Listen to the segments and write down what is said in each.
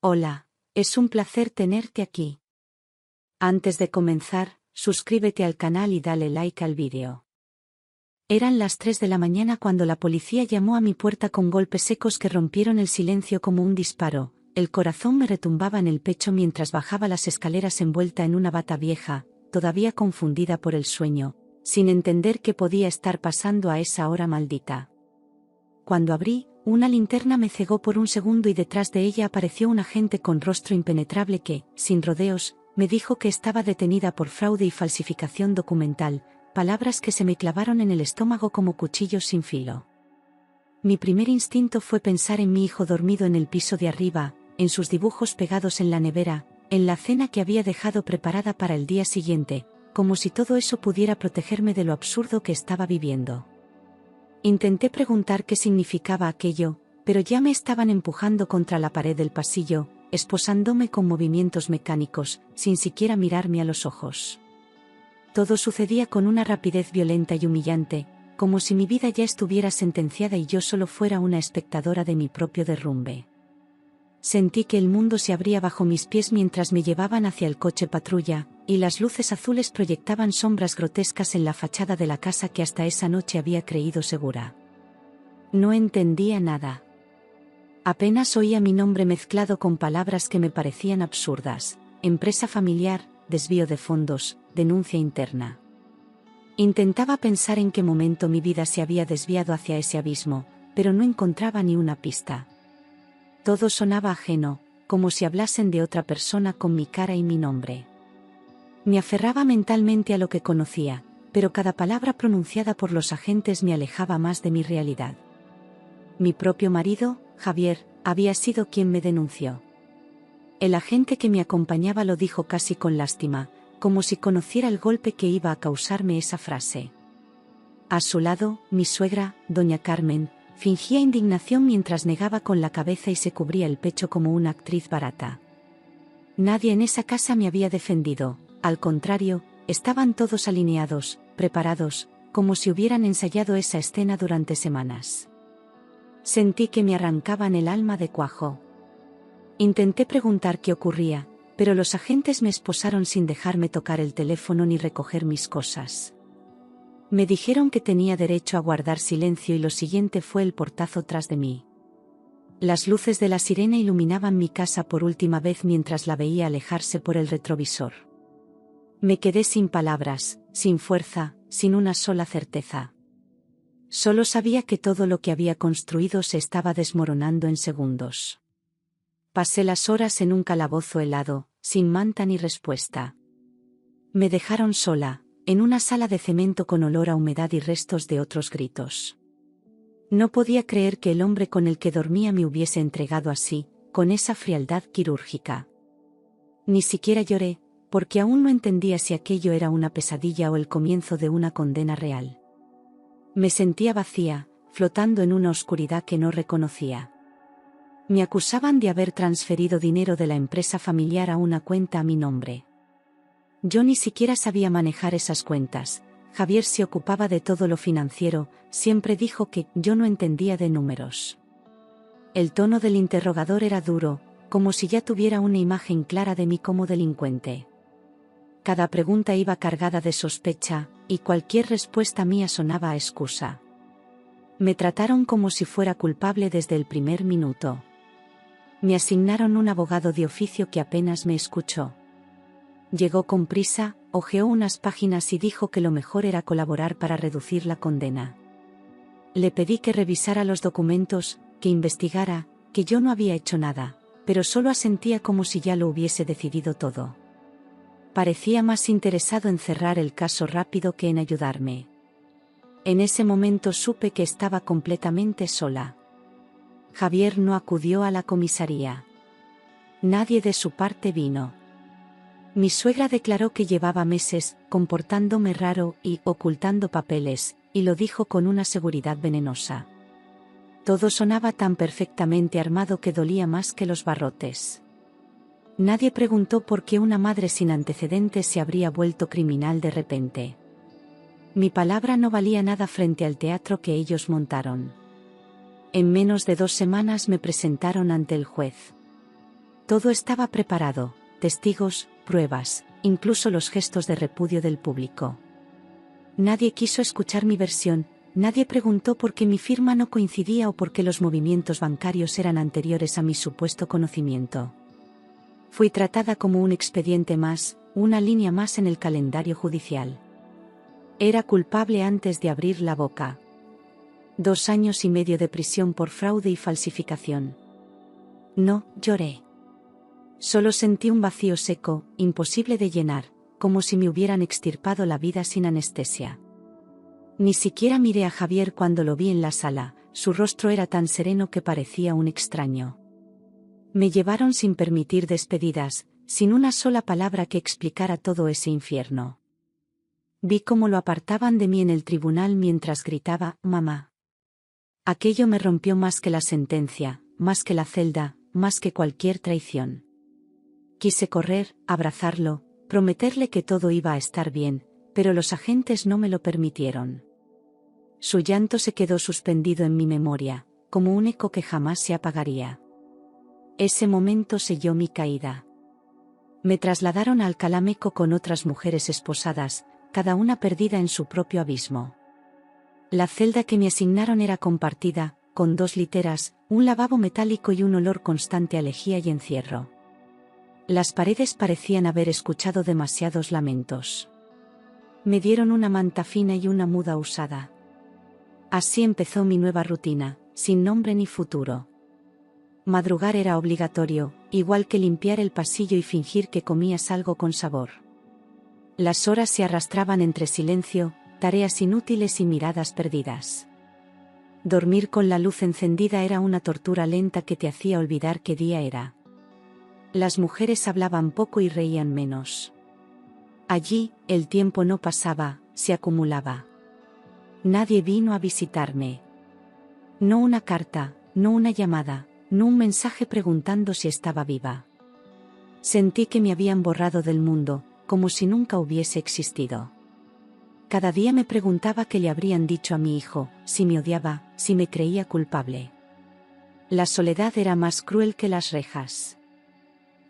Hola, es un placer tenerte aquí. Antes de comenzar, suscríbete al canal y dale like al vídeo. Eran las 3 de la mañana cuando la policía llamó a mi puerta con golpes secos que rompieron el silencio como un disparo. El corazón me retumbaba en el pecho mientras bajaba las escaleras envuelta en una bata vieja, todavía confundida por el sueño, sin entender qué podía estar pasando a esa hora maldita. Cuando abrí, una linterna me cegó por un segundo y detrás de ella apareció un agente con rostro impenetrable que, sin rodeos, me dijo que estaba detenida por fraude y falsificación documental, palabras que se me clavaron en el estómago como cuchillos sin filo. Mi primer instinto fue pensar en mi hijo dormido en el piso de arriba, en sus dibujos pegados en la nevera, en la cena que había dejado preparada para el día siguiente, como si todo eso pudiera protegerme de lo absurdo que estaba viviendo. Intenté preguntar qué significaba aquello, pero ya me estaban empujando contra la pared del pasillo, esposándome con movimientos mecánicos, sin siquiera mirarme a los ojos. Todo sucedía con una rapidez violenta y humillante, como si mi vida ya estuviera sentenciada y yo solo fuera una espectadora de mi propio derrumbe. Sentí que el mundo se abría bajo mis pies mientras me llevaban hacia el coche patrulla, y las luces azules proyectaban sombras grotescas en la fachada de la casa que hasta esa noche había creído segura. No entendía nada. Apenas oía mi nombre mezclado con palabras que me parecían absurdas: empresa familiar, desvío de fondos, denuncia interna. Intentaba pensar en qué momento mi vida se había desviado hacia ese abismo, pero no encontraba ni una pista. Todo sonaba ajeno, como si hablasen de otra persona con mi cara y mi nombre. Me aferraba mentalmente a lo que conocía, pero cada palabra pronunciada por los agentes me alejaba más de mi realidad. Mi propio marido, Javier, había sido quien me denunció. El agente que me acompañaba lo dijo casi con lástima, como si conociera el golpe que iba a causarme esa frase. A su lado, mi suegra, doña Carmen, fingía indignación mientras negaba con la cabeza y se cubría el pecho como una actriz barata. Nadie en esa casa me había defendido, al contrario, estaban todos alineados, preparados, como si hubieran ensayado esa escena durante semanas. Sentí que me arrancaban el alma de cuajo. Intenté preguntar qué ocurría, pero los agentes me esposaron sin dejarme tocar el teléfono ni recoger mis cosas. Me dijeron que tenía derecho a guardar silencio y lo siguiente fue el portazo tras de mí. Las luces de la sirena iluminaban mi casa por última vez mientras la veía alejarse por el retrovisor. Me quedé sin palabras, sin fuerza, sin una sola certeza. Solo sabía que todo lo que había construido se estaba desmoronando en segundos. Pasé las horas en un calabozo helado, sin manta ni respuesta. Me dejaron sola, en una sala de cemento con olor a humedad y restos de otros gritos. No podía creer que el hombre con el que dormía me hubiese entregado así, con esa frialdad quirúrgica. Ni siquiera lloré, porque aún no entendía si aquello era una pesadilla o el comienzo de una condena real. Me sentía vacía, flotando en una oscuridad que no reconocía. Me acusaban de haber transferido dinero de la empresa familiar a una cuenta a mi nombre. Yo ni siquiera sabía manejar esas cuentas. Javier se ocupaba de todo lo financiero, siempre dijo que yo no entendía de números. El tono del interrogador era duro, como si ya tuviera una imagen clara de mí como delincuente. Cada pregunta iba cargada de sospecha, y cualquier respuesta mía sonaba a excusa. Me trataron como si fuera culpable desde el primer minuto. Me asignaron un abogado de oficio que apenas me escuchó. Llegó con prisa, hojeó unas páginas y dijo que lo mejor era colaborar para reducir la condena. Le pedí que revisara los documentos, que investigara, que yo no había hecho nada, pero solo asentía como si ya lo hubiese decidido todo. Parecía más interesado en cerrar el caso rápido que en ayudarme. En ese momento supe que estaba completamente sola. Javier no acudió a la comisaría. Nadie de su parte vino. Mi suegra declaró que llevaba meses comportándome raro y ocultando papeles, y lo dijo con una seguridad venenosa. Todo sonaba tan perfectamente armado que dolía más que los barrotes. Nadie preguntó por qué una madre sin antecedentes se habría vuelto criminal de repente. Mi palabra no valía nada frente al teatro que ellos montaron. En menos de 2 semanas me presentaron ante el juez. Todo estaba preparado: testigos, pruebas, incluso los gestos de repudio del público. Nadie quiso escuchar mi versión, nadie preguntó por qué mi firma no coincidía o por qué los movimientos bancarios eran anteriores a mi supuesto conocimiento. Fui tratada como un expediente más, una línea más en el calendario judicial. Era culpable antes de abrir la boca. 2 años y medio de prisión por fraude y falsificación. No lloré. Solo sentí un vacío seco, imposible de llenar, como si me hubieran extirpado la vida sin anestesia. Ni siquiera miré a Javier cuando lo vi en la sala, su rostro era tan sereno que parecía un extraño. Me llevaron sin permitir despedidas, sin una sola palabra que explicara todo ese infierno. Vi cómo lo apartaban de mí en el tribunal mientras gritaba: «Mamá». Aquello me rompió más que la sentencia, más que la celda, más que cualquier traición. Quise correr, abrazarlo, prometerle que todo iba a estar bien, pero los agentes no me lo permitieron. Su llanto se quedó suspendido en mi memoria, como un eco que jamás se apagaría. Ese momento selló mi caída. Me trasladaron a Alcalá Meco con otras mujeres esposadas, cada una perdida en su propio abismo. La celda que me asignaron era compartida, con 2 literas, un lavabo metálico y un olor constante a lejía y encierro. Las paredes parecían haber escuchado demasiados lamentos. Me dieron una manta fina y una muda usada. Así empezó mi nueva rutina, sin nombre ni futuro. Madrugar era obligatorio, igual que limpiar el pasillo y fingir que comías algo con sabor. Las horas se arrastraban entre silencio, tareas inútiles y miradas perdidas. Dormir con la luz encendida era una tortura lenta que te hacía olvidar qué día era. Las mujeres hablaban poco y reían menos. Allí, el tiempo no pasaba, se acumulaba. Nadie vino a visitarme. No una carta, no una llamada, no un mensaje preguntando si estaba viva. Sentí que me habían borrado del mundo, como si nunca hubiese existido. Cada día me preguntaba qué le habrían dicho a mi hijo, si me odiaba, si me creía culpable. La soledad era más cruel que las rejas.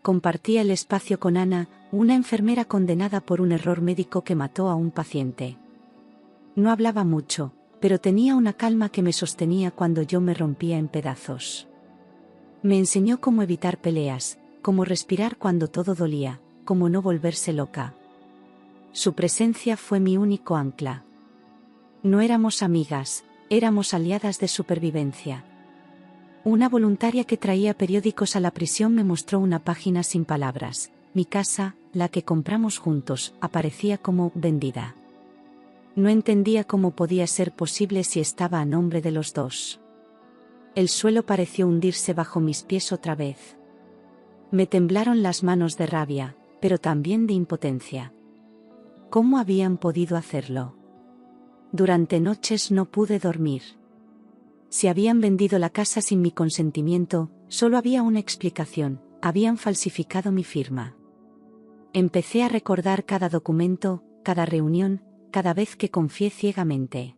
Compartía el espacio con Ana, una enfermera condenada por un error médico que mató a un paciente. No hablaba mucho, pero tenía una calma que me sostenía cuando yo me rompía en pedazos. Me enseñó cómo evitar peleas, cómo respirar cuando todo dolía, cómo no volverse loca. Su presencia fue mi único ancla. No éramos amigas, éramos aliadas de supervivencia. Una voluntaria que traía periódicos a la prisión me mostró una página sin palabras. Mi casa, la que compramos juntos, aparecía como vendida. No entendía cómo podía ser posible si estaba a nombre de los dos. El suelo pareció hundirse bajo mis pies otra vez. Me temblaron las manos de rabia, pero también de impotencia. ¿Cómo habían podido hacerlo? Durante noches no pude dormir. Si habían vendido la casa sin mi consentimiento, solo había una explicación: habían falsificado mi firma. Empecé a recordar cada documento, cada reunión, cada vez que confié ciegamente.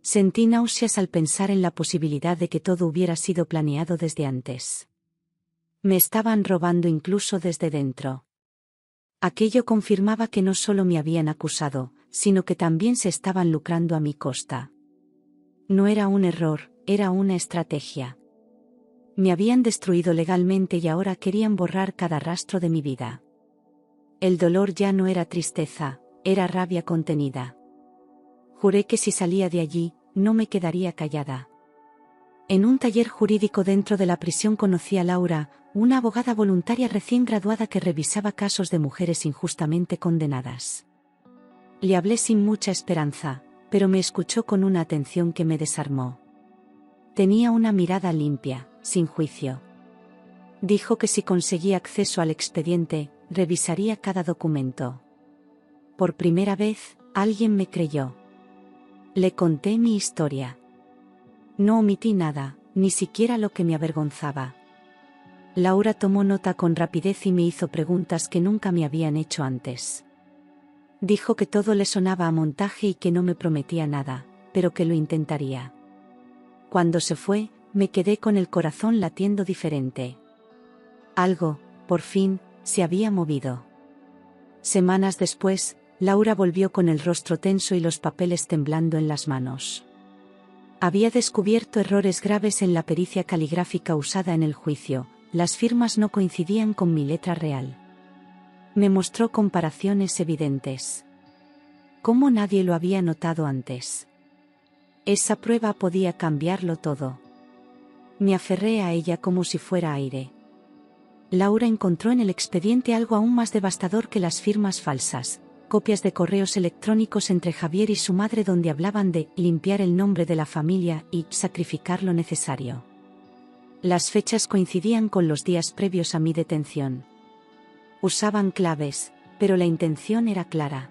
Sentí náuseas al pensar en la posibilidad de que todo hubiera sido planeado desde antes. Me estaban robando incluso desde dentro. Aquello confirmaba que no solo me habían acusado, sino que también se estaban lucrando a mi costa. No era un error, era una estrategia. Me habían destruido legalmente y ahora querían borrar cada rastro de mi vida. El dolor ya no era tristeza, era rabia contenida. Juré que si salía de allí, no me quedaría callada. En un taller jurídico dentro de la prisión conocí a Laura, una abogada voluntaria recién graduada que revisaba casos de mujeres injustamente condenadas. Le hablé sin mucha esperanza, pero me escuchó con una atención que me desarmó. Tenía una mirada limpia, sin juicio. Dijo que si conseguía acceso al expediente, revisaría cada documento. Por primera vez, alguien me creyó. Le conté mi historia. No omití nada, ni siquiera lo que me avergonzaba. Laura tomó nota con rapidez y me hizo preguntas que nunca me habían hecho antes. Dijo que todo le sonaba a montaje y que no me prometía nada, pero que lo intentaría. Cuando se fue, me quedé con el corazón latiendo diferente. Algo, por fin, se había movido. Semanas después, Laura volvió con el rostro tenso y los papeles temblando en las manos. Había descubierto errores graves en la pericia caligráfica usada en el juicio, las firmas no coincidían con mi letra real. Me mostró comparaciones evidentes. ¿Cómo nadie lo había notado antes? Esa prueba podía cambiarlo todo. Me aferré a ella como si fuera aire. Laura encontró en el expediente algo aún más devastador que las firmas falsas, copias de correos electrónicos entre Javier y su madre donde hablaban de limpiar el nombre de la familia y sacrificar lo necesario. Las fechas coincidían con los días previos a mi detención. Usaban claves, pero la intención era clara.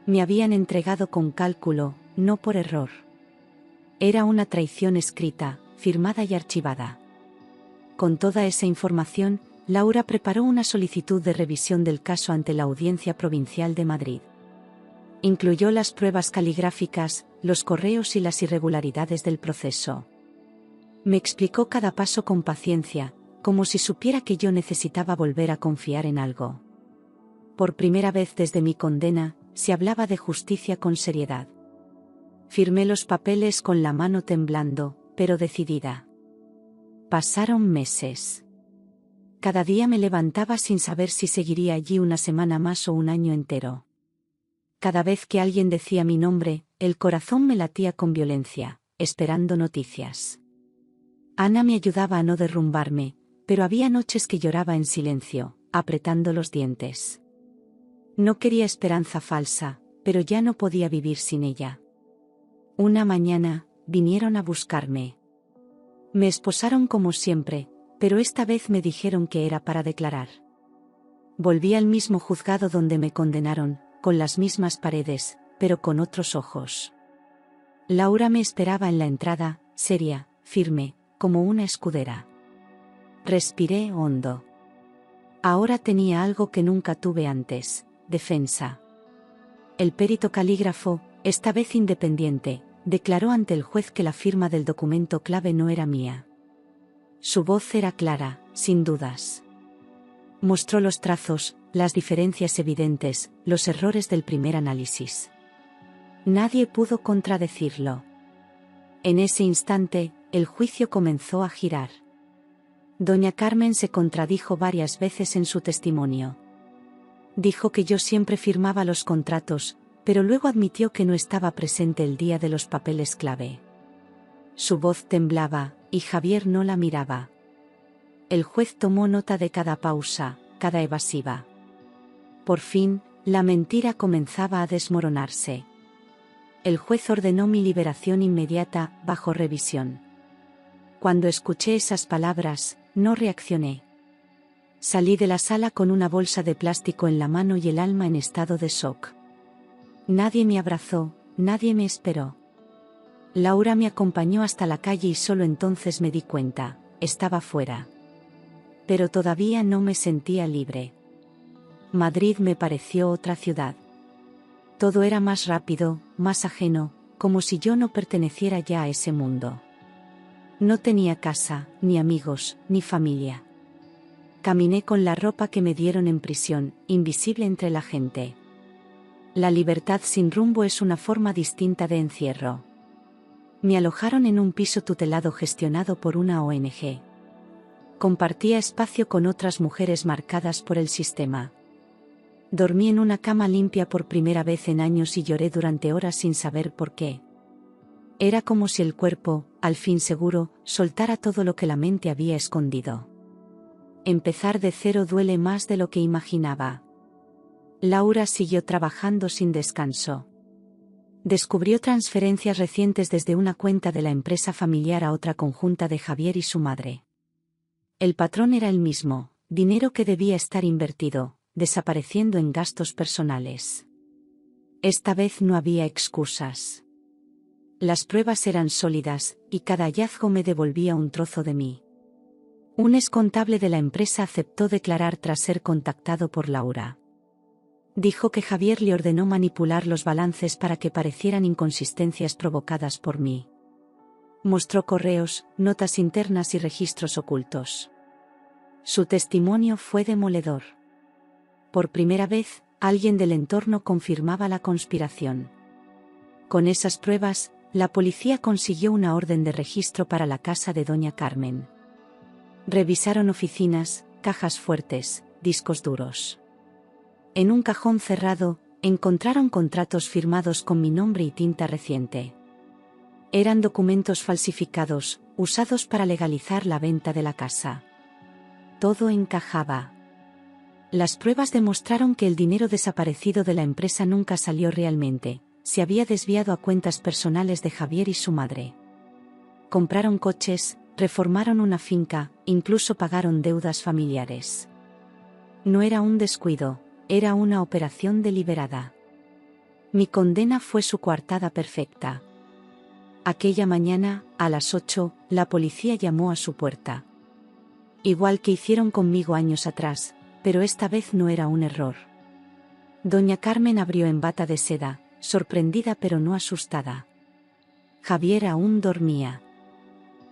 Me habían entregado con cálculo, no por error. Era una traición escrita, firmada y archivada. Con toda esa información, Laura preparó una solicitud de revisión del caso ante la Audiencia Provincial de Madrid. Incluyó las pruebas caligráficas, los correos y las irregularidades del proceso. Me explicó cada paso con paciencia, como si supiera que yo necesitaba volver a confiar en algo. Por primera vez desde mi condena, se hablaba de justicia con seriedad. Firmé los papeles con la mano temblando, pero decidida. Pasaron meses. Cada día me levantaba sin saber si seguiría allí una semana más o un año entero. Cada vez que alguien decía mi nombre, el corazón me latía con violencia, esperando noticias. Ana me ayudaba a no derrumbarme, pero había noches que lloraba en silencio, apretando los dientes. No quería esperanza falsa, pero ya no podía vivir sin ella. Una mañana, vinieron a buscarme. Me esposaron como siempre, pero esta vez me dijeron que era para declarar. Volví al mismo juzgado donde me condenaron, con las mismas paredes, pero con otros ojos. Laura me esperaba en la entrada, seria, firme, como una escudera. Respiré hondo. Ahora tenía algo que nunca tuve antes, defensa. El perito calígrafo, esta vez independiente, declaró ante el juez que la firma del documento clave no era mía. Su voz era clara, sin dudas. Mostró los trazos, las diferencias evidentes, los errores del primer análisis. Nadie pudo contradecirlo. En ese instante, el juicio comenzó a girar. Doña Carmen se contradijo varias veces en su testimonio. Dijo que yo siempre firmaba los contratos, pero luego admitió que no estaba presente el día de los papeles clave. Su voz temblaba, y Javier no la miraba. El juez tomó nota de cada pausa, cada evasiva. Por fin, la mentira comenzaba a desmoronarse. El juez ordenó mi liberación inmediata, bajo revisión. Cuando escuché esas palabras, no reaccioné. Salí de la sala con una bolsa de plástico en la mano y el alma en estado de shock. Nadie me abrazó, nadie me esperó. Laura me acompañó hasta la calle y solo entonces me di cuenta, estaba fuera. Pero todavía no me sentía libre. Madrid me pareció otra ciudad. Todo era más rápido, más ajeno, como si yo no perteneciera ya a ese mundo. No tenía casa, ni amigos, ni familia. Caminé con la ropa que me dieron en prisión, invisible entre la gente. La libertad sin rumbo es una forma distinta de encierro. Me alojaron en un piso tutelado gestionado por una ONG. Compartía espacio con otras mujeres marcadas por el sistema. Dormí en una cama limpia por primera vez en años y lloré durante horas sin saber por qué. Era como si el cuerpo, al fin seguro, soltara todo lo que la mente había escondido. Empezar de cero duele más de lo que imaginaba. Laura siguió trabajando sin descanso. Descubrió transferencias recientes desde una cuenta de la empresa familiar a otra conjunta de Javier y su madre. El patrón era el mismo, dinero que debía estar invertido, desapareciendo en gastos personales. Esta vez no había excusas. Las pruebas eran sólidas, y cada hallazgo me devolvía un trozo de mí. Un excontable de la empresa aceptó declarar tras ser contactado por Laura. Dijo que Javier le ordenó manipular los balances para que parecieran inconsistencias provocadas por mí. Mostró correos, notas internas y registros ocultos. Su testimonio fue demoledor. Por primera vez, alguien del entorno confirmaba la conspiración. Con esas pruebas, la policía consiguió una orden de registro para la casa de doña Carmen. Revisaron oficinas, cajas fuertes, discos duros. En un cajón cerrado, encontraron contratos firmados con mi nombre y tinta reciente. Eran documentos falsificados, usados para legalizar la venta de la casa. Todo encajaba. Las pruebas demostraron que el dinero desaparecido de la empresa nunca salió realmente, se había desviado a cuentas personales de Javier y su madre. Compraron coches, reformaron una finca, incluso pagaron deudas familiares. No era un descuido, era una operación deliberada. Mi condena fue su coartada perfecta. Aquella mañana, a las 8, la policía llamó a su puerta. Igual que hicieron conmigo años atrás, pero esta vez no era un error. Doña Carmen abrió en bata de seda, sorprendida pero no asustada. Javier aún dormía.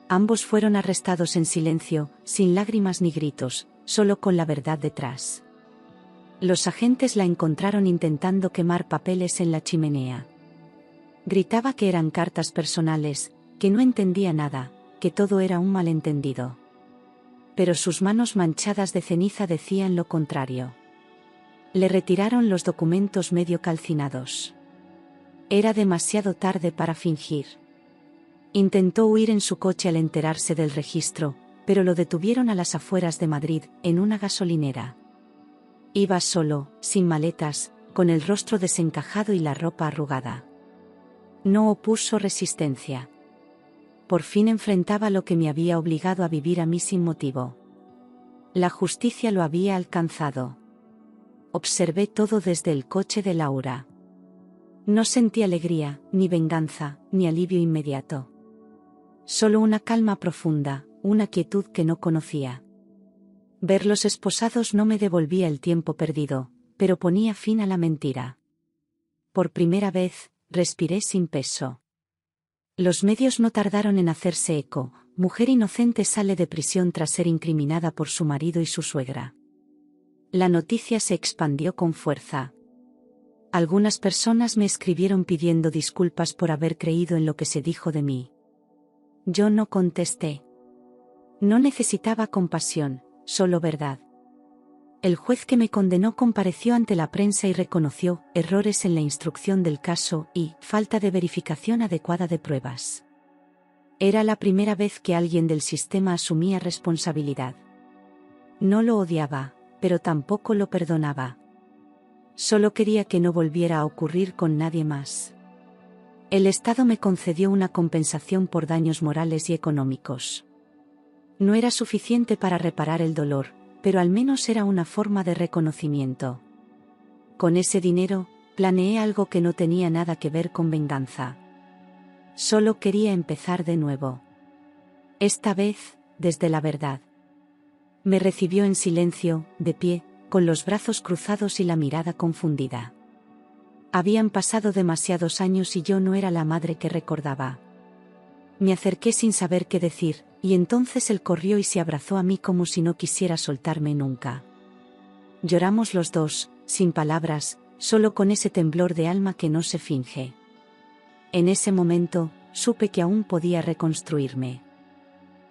Ambos fueron arrestados en silencio, sin lágrimas ni gritos, solo con la verdad detrás. Los agentes la encontraron intentando quemar papeles en la chimenea. Gritaba que eran cartas personales, que no entendía nada, que todo era un malentendido. Pero sus manos manchadas de ceniza decían lo contrario. Le retiraron los documentos medio calcinados. Era demasiado tarde para fingir. Intentó huir en su coche al enterarse del registro, pero lo detuvieron a las afueras de Madrid, en una gasolinera. Iba solo, sin maletas, con el rostro desencajado y la ropa arrugada. No opuso resistencia. Por fin enfrentaba lo que me había obligado a vivir a mí sin motivo. La justicia lo había alcanzado. Observé todo desde el coche de Laura. No sentí alegría, ni venganza, ni alivio inmediato. Solo una calma profunda, una quietud que no conocía. Verlos esposados no me devolvía el tiempo perdido, pero ponía fin a la mentira. Por primera vez, respiré sin peso. Los medios no tardaron en hacerse eco. Mujer inocente sale de prisión tras ser incriminada por su marido y su suegra. La noticia se expandió con fuerza. Algunas personas me escribieron pidiendo disculpas por haber creído en lo que se dijo de mí. Yo no contesté. No necesitaba compasión, solo verdad. El juez que me condenó compareció ante la prensa y reconoció errores en la instrucción del caso y falta de verificación adecuada de pruebas. Era la primera vez que alguien del sistema asumía responsabilidad. No lo odiaba, pero tampoco lo perdonaba. Solo quería que no volviera a ocurrir con nadie más. El Estado me concedió una compensación por daños morales y económicos. No era suficiente para reparar el dolor, pero al menos era una forma de reconocimiento. Con ese dinero, planeé algo que no tenía nada que ver con venganza. Solo quería empezar de nuevo. Esta vez, desde la verdad. Me recibió en silencio, de pie, con los brazos cruzados y la mirada confundida. Habían pasado demasiados años y yo no era la madre que recordaba. Me acerqué sin saber qué decir, y entonces él corrió y se abrazó a mí como si no quisiera soltarme nunca. Lloramos los dos, sin palabras, solo con ese temblor de alma que no se finge. En ese momento, supe que aún podía reconstruirme.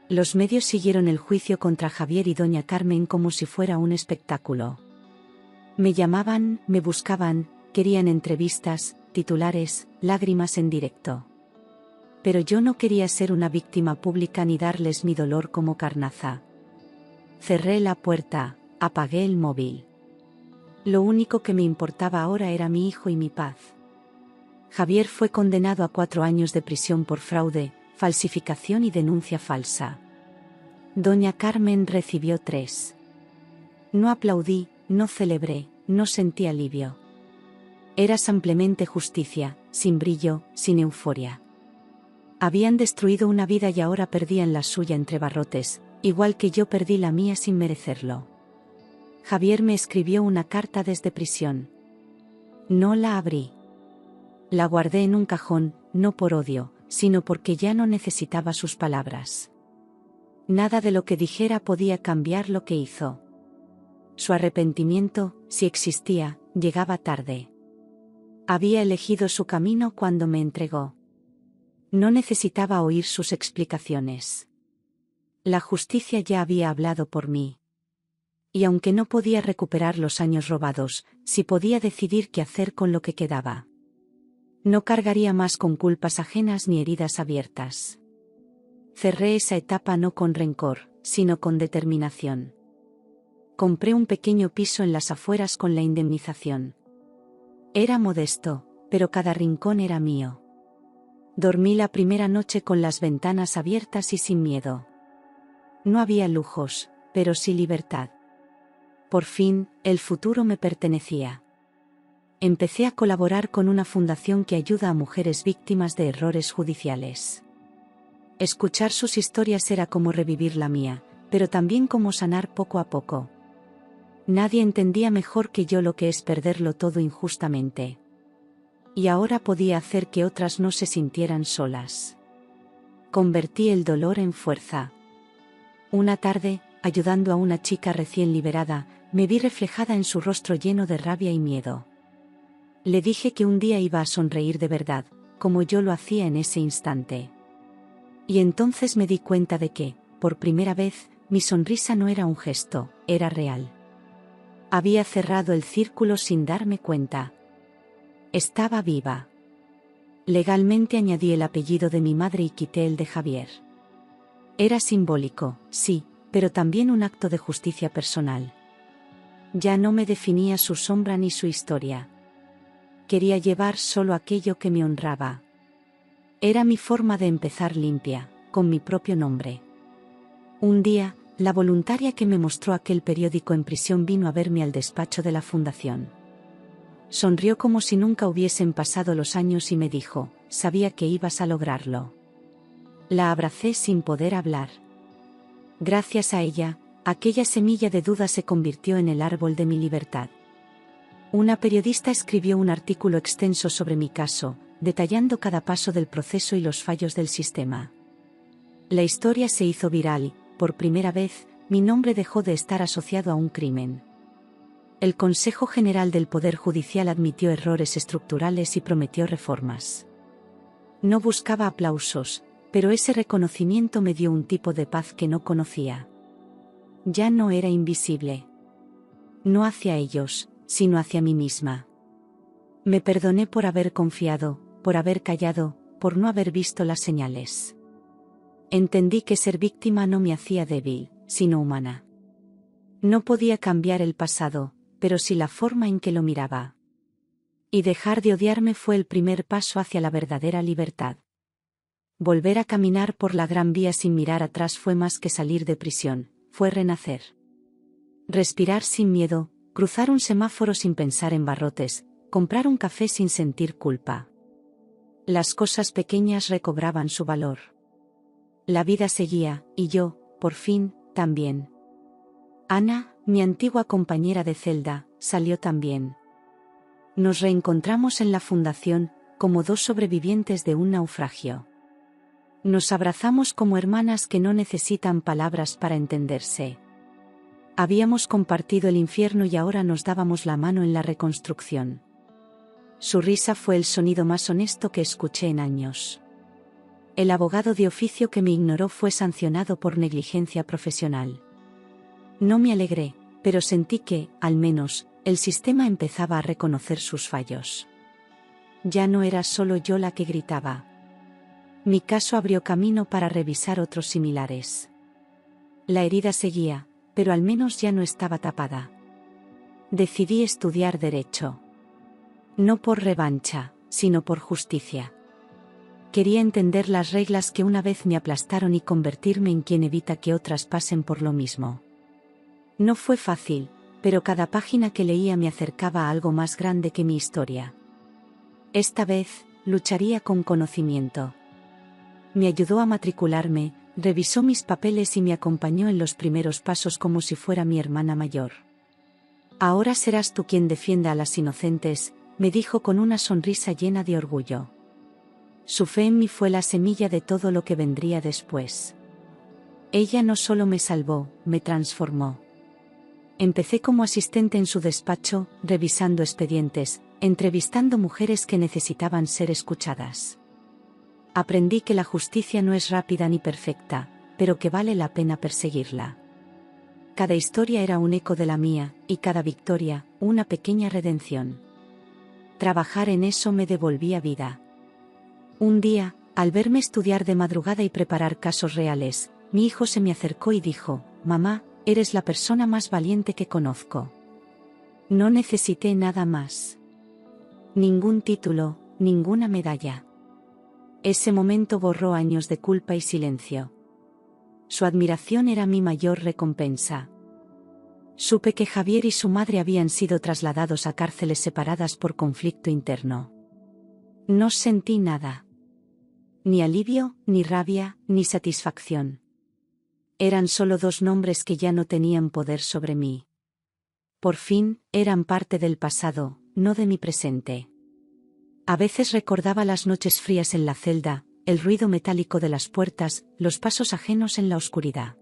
Los medios siguieron el juicio contra Javier y doña Carmen como si fuera un espectáculo. Me llamaban, me buscaban, querían entrevistas, titulares, lágrimas en directo. Pero yo no quería ser una víctima pública ni darles mi dolor como carnaza. Cerré la puerta, apagué el móvil. Lo único que me importaba ahora era mi hijo y mi paz. Javier fue condenado a 4 años de prisión por fraude, falsificación y denuncia falsa. Doña Carmen recibió 3. No aplaudí, no celebré, no sentí alivio. Era simplemente justicia, sin brillo, sin euforia. Habían destruido una vida y ahora perdían la suya entre barrotes, igual que yo perdí la mía sin merecerlo. Javier me escribió una carta desde prisión. No la abrí. La guardé en un cajón, no por odio, sino porque ya no necesitaba sus palabras. Nada de lo que dijera podía cambiar lo que hizo. Su arrepentimiento, si existía, llegaba tarde. Había elegido su camino cuando me entregó. No necesitaba oír sus explicaciones. La justicia ya había hablado por mí. Y aunque no podía recuperar los años robados, sí podía decidir qué hacer con lo que quedaba. No cargaría más con culpas ajenas ni heridas abiertas. Cerré esa etapa no con rencor, sino con determinación. Compré un pequeño piso en las afueras con la indemnización. Era modesto, pero cada rincón era mío. Dormí la primera noche con las ventanas abiertas y sin miedo. No había lujos, pero sí libertad. Por fin, el futuro me pertenecía. Empecé a colaborar con una fundación que ayuda a mujeres víctimas de errores judiciales. Escuchar sus historias era como revivir la mía, pero también como sanar poco a poco. Nadie entendía mejor que yo lo que es perderlo todo injustamente. Y ahora podía hacer que otras no se sintieran solas. Convertí el dolor en fuerza. Una tarde, ayudando a una chica recién liberada, me vi reflejada en su rostro lleno de rabia y miedo. Le dije que un día iba a sonreír de verdad, como yo lo hacía en ese instante. Y entonces me di cuenta de que, por primera vez, mi sonrisa no era un gesto, era real. Había cerrado el círculo sin darme cuenta. Estaba viva. Legalmente añadí el apellido de mi madre y quité el de Javier. Era simbólico, sí, pero también un acto de justicia personal. Ya no me definía su sombra ni su historia. Quería llevar solo aquello que me honraba. Era mi forma de empezar limpia, con mi propio nombre. Un día, la voluntaria que me mostró aquel periódico en prisión vino a verme al despacho de la fundación. Sonrió como si nunca hubiesen pasado los años y me dijo, sabía que ibas a lograrlo. La abracé sin poder hablar. Gracias a ella, aquella semilla de duda se convirtió en el árbol de mi libertad. Una periodista escribió un artículo extenso sobre mi caso, detallando cada paso del proceso y los fallos del sistema. La historia se hizo viral y, por primera vez, mi nombre dejó de estar asociado a un crimen. El Consejo General del Poder Judicial admitió errores estructurales y prometió reformas. No buscaba aplausos, pero ese reconocimiento me dio un tipo de paz que no conocía. Ya no era invisible. No hacia ellos, sino hacia mí misma. Me perdoné por haber confiado, por haber callado, por no haber visto las señales. Entendí que ser víctima no me hacía débil, sino humana. No podía cambiar el pasado, pero sí la forma en que lo miraba. Y dejar de odiarme fue el primer paso hacia la verdadera libertad. Volver a caminar por la Gran Vía sin mirar atrás fue más que salir de prisión, fue renacer. Respirar sin miedo, cruzar un semáforo sin pensar en barrotes, comprar un café sin sentir culpa. Las cosas pequeñas recobraban su valor. La vida seguía, y yo, por fin, también. Ana, mi antigua compañera de celda, salió también. Nos reencontramos en la fundación, como dos sobrevivientes de un naufragio. Nos abrazamos como hermanas que no necesitan palabras para entenderse. Habíamos compartido el infierno y ahora nos dábamos la mano en la reconstrucción. Su risa fue el sonido más honesto que escuché en años. El abogado de oficio que me ignoró fue sancionado por negligencia profesional. No me alegré, pero sentí que, al menos, el sistema empezaba a reconocer sus fallos. Ya no era solo yo la que gritaba. Mi caso abrió camino para revisar otros similares. La herida seguía, pero al menos ya no estaba tapada. Decidí estudiar Derecho. No por revancha, sino por justicia. Quería entender las reglas que una vez me aplastaron y convertirme en quien evita que otras pasen por lo mismo. No fue fácil, pero cada página que leía me acercaba a algo más grande que mi historia. Esta vez, lucharía con conocimiento. Me ayudó a matricularme, revisó mis papeles y me acompañó en los primeros pasos como si fuera mi hermana mayor. Ahora serás tú quien defienda a las inocentes, me dijo con una sonrisa llena de orgullo. Su fe en mí fue la semilla de todo lo que vendría después. Ella no solo me salvó, me transformó. Empecé como asistente en su despacho, revisando expedientes, entrevistando mujeres que necesitaban ser escuchadas. Aprendí que la justicia no es rápida ni perfecta, pero que vale la pena perseguirla. Cada historia era un eco de la mía, y cada victoria, una pequeña redención. Trabajar en eso me devolvía vida. Un día, al verme estudiar de madrugada y preparar casos reales, mi hijo se me acercó y dijo: «Mamá, eres la persona más valiente que conozco». No necesité nada más. Ningún título, ninguna medalla. Ese momento borró años de culpa y silencio. Su admiración era mi mayor recompensa. Supe que Javier y su madre habían sido trasladados a cárceles separadas por conflicto interno. No sentí nada. Ni alivio, ni rabia, ni satisfacción. Eran solo dos nombres que ya no tenían poder sobre mí. Por fin, eran parte del pasado, no de mi presente. A veces recordaba las noches frías en la celda, el ruido metálico de las puertas, los pasos ajenos en la oscuridad.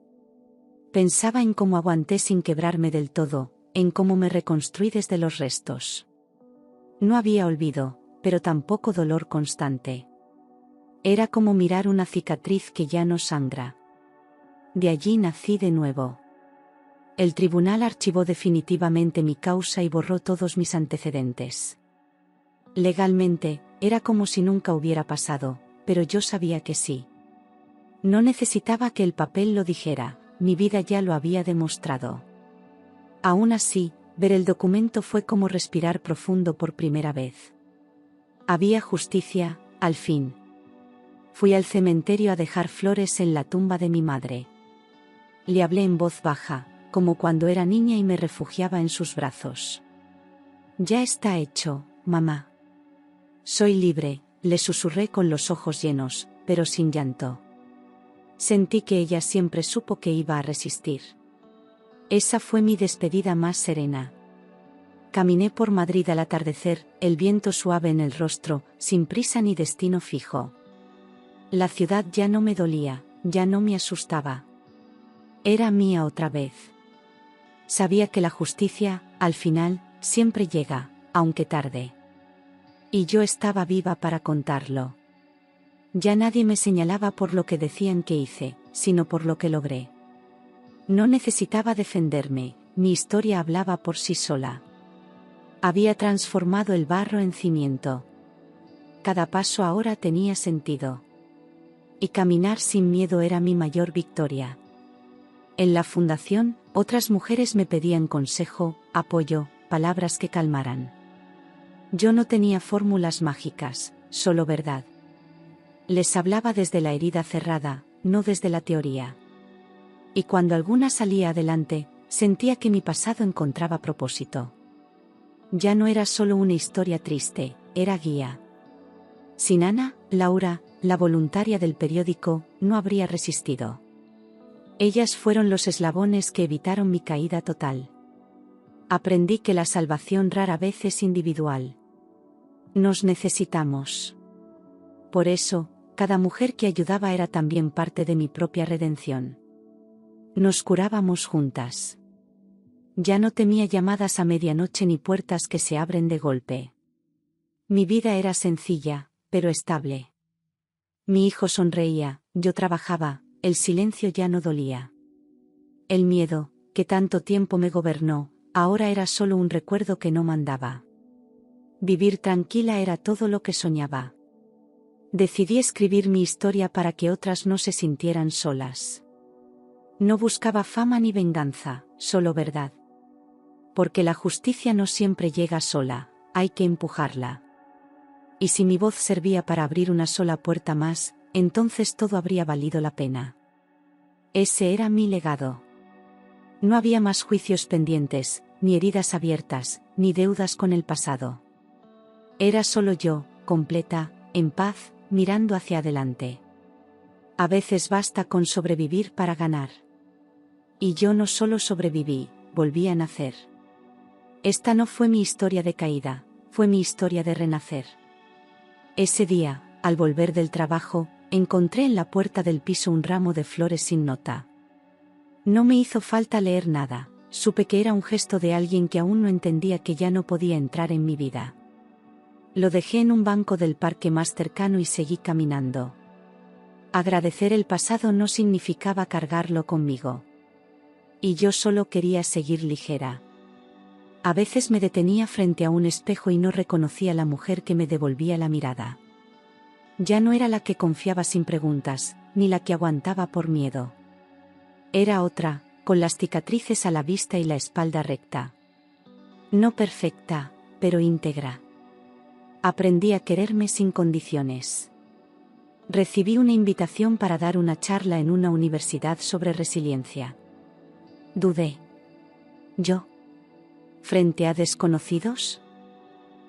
Pensaba en cómo aguanté sin quebrarme del todo, en cómo me reconstruí desde los restos. No había olvido, pero tampoco dolor constante. Era como mirar una cicatriz que ya no sangra. De allí nací de nuevo. El tribunal archivó definitivamente mi causa y borró todos mis antecedentes. Legalmente, era como si nunca hubiera pasado, pero yo sabía que sí. No necesitaba que el papel lo dijera, mi vida ya lo había demostrado. Aún así, ver el documento fue como respirar profundo por primera vez. Había justicia, al fin. Fui al cementerio a dejar flores en la tumba de mi madre. Le hablé en voz baja, como cuando era niña y me refugiaba en sus brazos. «Ya está hecho, mamá. Soy libre», le susurré con los ojos llenos, pero sin llanto. Sentí que ella siempre supo que iba a resistir. Esa fue mi despedida más serena. Caminé por Madrid al atardecer, el viento suave en el rostro, sin prisa ni destino fijo. La ciudad ya no me dolía, ya no me asustaba. Era mía otra vez. Sabía que la justicia, al final, siempre llega, aunque tarde. Y yo estaba viva para contarlo. Ya nadie me señalaba por lo que decían que hice, sino por lo que logré. No necesitaba defenderme, mi historia hablaba por sí sola. Había transformado el barro en cimiento. Cada paso ahora tenía sentido. Y caminar sin miedo era mi mayor victoria. En la fundación, otras mujeres me pedían consejo, apoyo, palabras que calmaran. Yo no tenía fórmulas mágicas, solo verdad. Les hablaba desde la herida cerrada, no desde la teoría. Y cuando alguna salía adelante, sentía que mi pasado encontraba propósito. Ya no era solo una historia triste, era guía. Sin Ana, Laura, la voluntaria del periódico, no habría resistido. Ellas fueron los eslabones que evitaron mi caída total. Aprendí que la salvación rara vez es individual. Nos necesitamos. Por eso, cada mujer que ayudaba era también parte de mi propia redención. Nos curábamos juntas. Ya no temía llamadas a medianoche ni puertas que se abren de golpe. Mi vida era sencilla, pero estable. Mi hijo sonreía, yo trabajaba, el silencio ya no dolía. El miedo, que tanto tiempo me gobernó, ahora era solo un recuerdo que no mandaba. Vivir tranquila era todo lo que soñaba. Decidí escribir mi historia para que otras no se sintieran solas. No buscaba fama ni venganza, solo verdad. Porque la justicia no siempre llega sola, hay que empujarla. Y si mi voz servía para abrir una sola puerta más, entonces todo habría valido la pena. Ese era mi legado. No había más juicios pendientes, ni heridas abiertas, ni deudas con el pasado. Era solo yo, completa, en paz, mirando hacia adelante. A veces basta con sobrevivir para ganar. Y yo no solo sobreviví, volví a nacer. Esta no fue mi historia de caída, fue mi historia de renacer. Ese día, al volver del trabajo, encontré en la puerta del piso un ramo de flores sin nota. No me hizo falta leer nada, supe que era un gesto de alguien que aún no entendía que ya no podía entrar en mi vida. Lo dejé en un banco del parque más cercano y seguí caminando. Agradecer el pasado no significaba cargarlo conmigo. Y yo solo quería seguir ligera. A veces me detenía frente a un espejo y no reconocía a la mujer que me devolvía la mirada. Ya no era la que confiaba sin preguntas, ni la que aguantaba por miedo. Era otra, con las cicatrices a la vista y la espalda recta. No perfecta, pero íntegra. Aprendí a quererme sin condiciones. Recibí una invitación para dar una charla en una universidad sobre resiliencia. Dudé. ¿Yo? ¿Frente a desconocidos?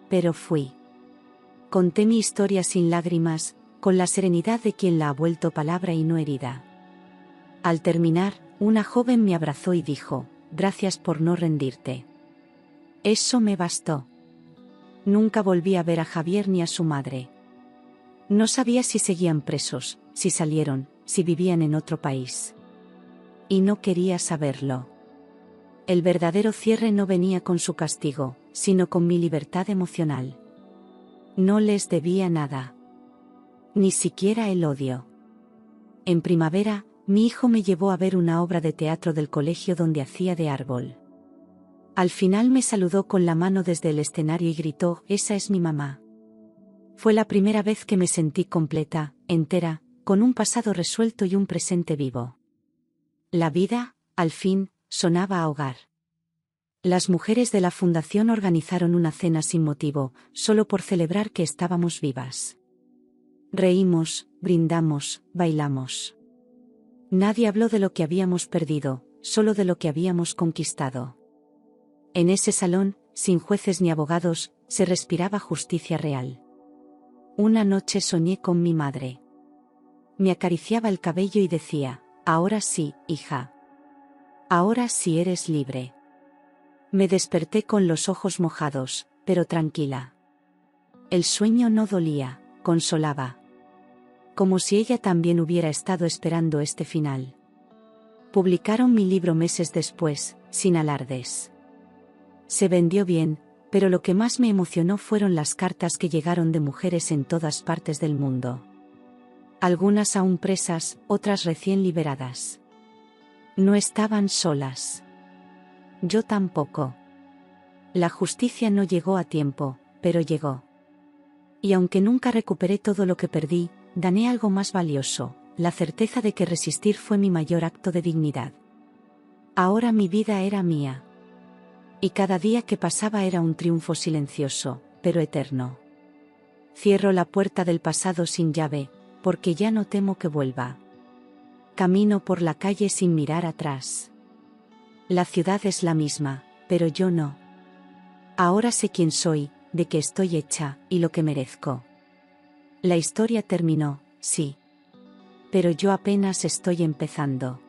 Pero fui. Conté mi historia sin lágrimas, con la serenidad de quien la ha vuelto palabra y no herida. Al terminar, una joven me abrazó y dijo, «Gracias por no rendirte». Eso me bastó. Nunca volví a ver a Javier ni a su madre. No sabía si seguían presos, si salieron, si vivían en otro país. Y no quería saberlo. El verdadero cierre no venía con su castigo, sino con mi libertad emocional. No les debía nada. Ni siquiera el odio. En primavera, mi hijo me llevó a ver una obra de teatro del colegio donde hacía de árbol. Al final me saludó con la mano desde el escenario y gritó, «Esa es mi mamá». Fue la primera vez que me sentí completa, entera, con un pasado resuelto y un presente vivo. La vida, al fin, sonaba a hogar. Las mujeres de la fundación organizaron una cena sin motivo, solo por celebrar que estábamos vivas. Reímos, brindamos, bailamos. Nadie habló de lo que habíamos perdido, solo de lo que habíamos conquistado. En ese salón, sin jueces ni abogados, se respiraba justicia real. Una noche soñé con mi madre. Me acariciaba el cabello y decía, «Ahora sí, hija. Ahora sí eres libre». Me desperté con los ojos mojados, pero tranquila. El sueño no dolía, consolaba. Como si ella también hubiera estado esperando este final. Publicaron mi libro meses después, sin alardes. Se vendió bien, pero lo que más me emocionó fueron las cartas que llegaron de mujeres en todas partes del mundo. Algunas aún presas, otras recién liberadas. No estaban solas. Yo tampoco. La justicia no llegó a tiempo, pero llegó. Y aunque nunca recuperé todo lo que perdí, gané algo más valioso, la certeza de que resistir fue mi mayor acto de dignidad. Ahora mi vida era mía. Y cada día que pasaba era un triunfo silencioso, pero eterno. Cierro la puerta del pasado sin llave, porque ya no temo que vuelva. Camino por la calle sin mirar atrás. La ciudad es la misma, pero yo no. Ahora sé quién soy, de qué estoy hecha, y lo que merezco. La historia terminó, sí. Pero yo apenas estoy empezando.